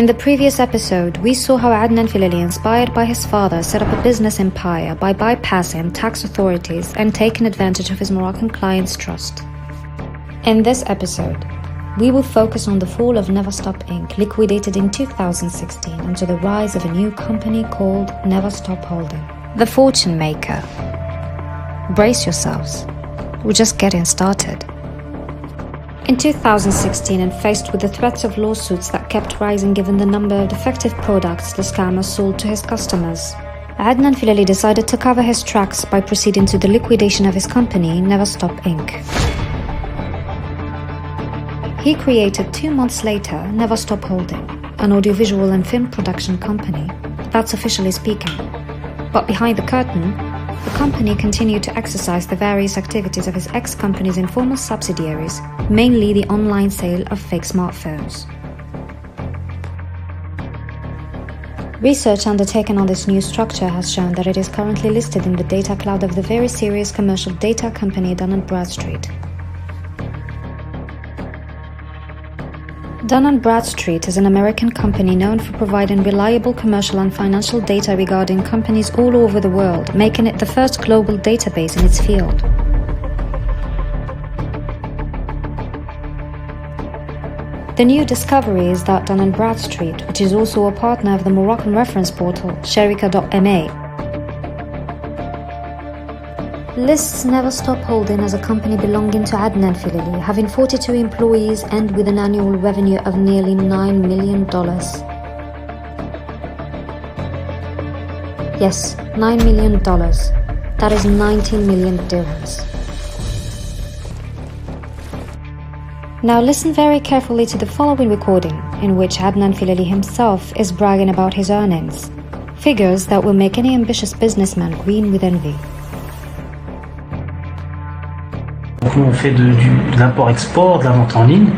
In the previous episode, we saw how Adnan Filali, inspired by his father, set up a business empire by bypassing tax authorities and taking advantage of his Moroccan clients' trust. In this episode, we will focus on the fall of Never Stop Inc., liquidated in 2016, and to the rise of a new company called Never Stop Holding. The Fortune Maker. Brace yourselves. We're just getting started. In 2016, and faced with the threats of lawsuits that kept rising given the number of defective products the scammer sold to his customers, Adnan Filali decided to cover his tracks by proceeding to the liquidation of his company, Never Stop Inc. He created 2 months later Never Stop Holding, an audiovisual and film production company. That's officially speaking. But behind the curtain, the company continued to exercise the various activities of his ex-company's informal subsidiaries, mainly the online sale of fake smartphones. Research undertaken on this new structure has shown that it is currently listed in the data cloud of the very serious commercial data company Dun & Bradstreet. Dun & Bradstreet is an American company known for providing reliable commercial and financial data regarding companies all over the world, making it the first global database in its field. The new discovery is that Dun & Bradstreet, which is also a partner of the Moroccan reference portal Sharika.ma, lists Never Stop Holding as a company belonging to Adnan Filali, having 42 employees and with an annual revenue of nearly $9 million. Yes, $9 million. That is 19 million dirhams. Now listen very carefully to the following recording, in which Adnan Filali himself is bragging about his earnings, figures that will make any ambitious businessman green with envy. Nous, on fait de l'import-export, de la vente en ligne.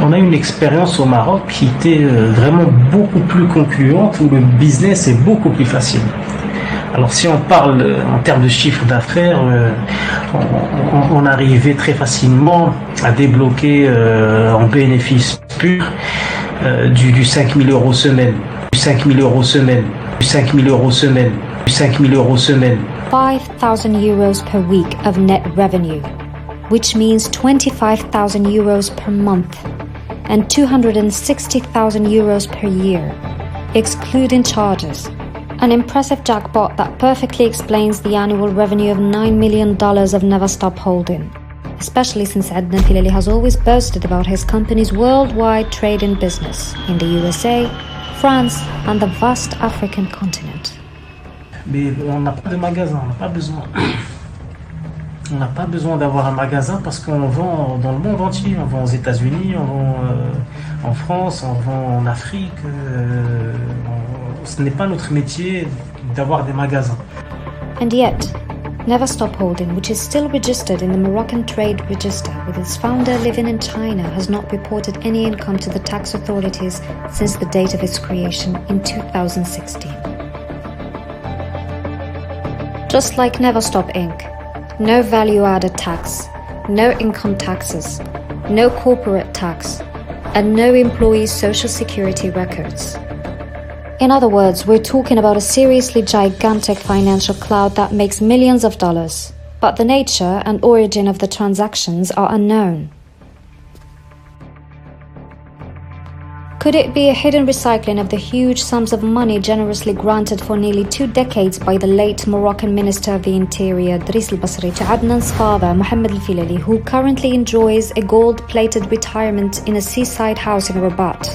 On a une expérience au Maroc qui était vraiment beaucoup plus concluante, où le business est beaucoup plus facile. Alors si on parle en termes de chiffre d'affaires, on arrivait très facilement à débloquer en bénéfice pur du 5 000 € semaine, du 5 000 € semaine, du 5 000 € semaine, du 5 000 € semaine. 5,000 euros per week of net revenue, which means 25,000 euros per month and 260,000 euros per year, excluding charges. An impressive jackpot that perfectly explains the annual revenue of $9 million of Never Stop Holding, especially since Adnan Filali has always boasted about his company's worldwide trade and business in the USA, France and the vast African continent. Mais on n'a pas de magasin, on n'a pas besoin. On n'a pas besoin d'avoir un magasin parce qu'on vend dans le monde entier. On vend aux États-Unis, on vend en France, on vend en Afrique. Ce n'est pas notre métier d'avoir des magasins. And yet, Never Stop Holding, which is still registered in the Moroccan Trade Register with its founder living in China, has not reported any income to the tax authorities since the date of its creation in 2016. Just like Never Stop Inc., no value-added tax, no income taxes, no corporate tax, and no employee social security records. In other words, we're talking about a seriously gigantic financial cloud that makes millions of dollars, but the nature and origin of the transactions are unknown. Could it be a hidden recycling of the huge sums of money generously granted for nearly 2 decades by the late Moroccan Minister of the Interior, Driss al-Basri, to Adnan's father, Mohammed al-Filali, who currently enjoys a gold-plated retirement in a seaside house in Rabat?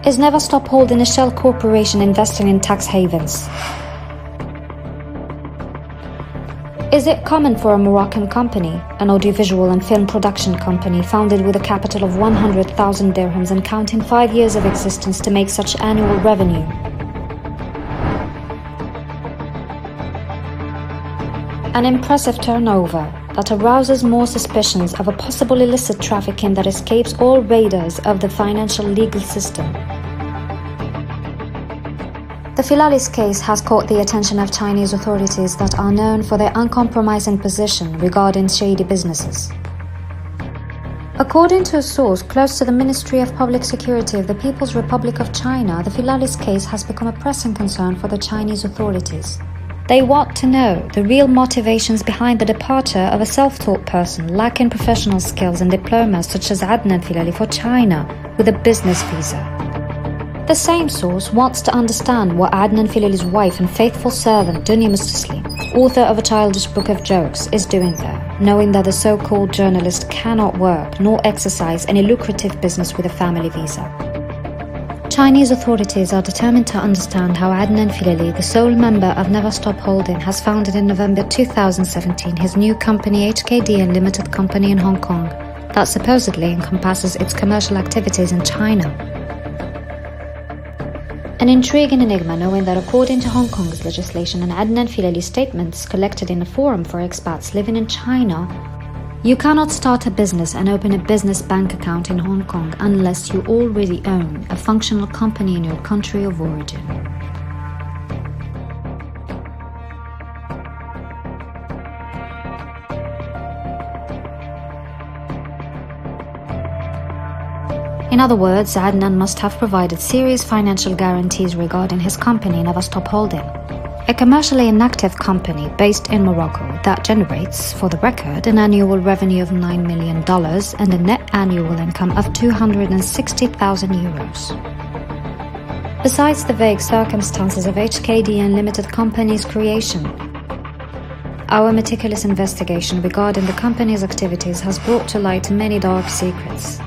Is Never Stop Holding a shell corporation investing in tax havens? Is it common for a Moroccan company, an audiovisual and film production company founded with a capital of 100,000 dirhams and counting 5 years of existence, to make such annual revenue? An impressive turnover that arouses more suspicions of a possible illicit trafficking that escapes all radars of the financial legal system. The Filali's case has caught the attention of Chinese authorities that are known for their uncompromising position regarding shady businesses. A According to a source close to the Ministry of Public Security of the People's Republic of China, the Philalis case has become a pressing concern for the Chinese authorities. They want to know the real motivations behind the departure of a self-taught person lacking professional skills and diplomas such as Adnan Filali for China with a business visa. The same source wants to understand what Adnan Filali's wife and faithful servant Dunya Mustaslim, author of a childish book of jokes, is doing there, knowing that the so-called journalist cannot work nor exercise any lucrative business with a family visa. Chinese authorities are determined to understand how Adnan Filali, the sole member of Never Stop Holding, has founded in November 2017 his new company HKDN Limited Company in Hong Kong that supposedly encompasses its commercial activities in China. An intriguing enigma, knowing that according to Hong Kong's legislation and Adnan Filali's statements collected in a forum for expats living in China, you cannot start a business and open a business bank account in Hong Kong unless you already own a functional company in your country of origin. In other words, Adnan must have provided serious financial guarantees regarding his company Never Stop Holding, a commercially inactive company based in Morocco that generates, for the record, an annual revenue of $9 million and a net annual income of €260,000. Besides the vague circumstances of HKDN Limited Company's creation, our meticulous investigation regarding the company's activities has brought to light many dark secrets.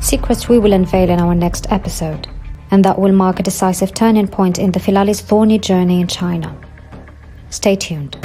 Secrets we will unveil in our next episode, and that will mark a decisive turning point in the Filali's thorny journey in China. Stay tuned.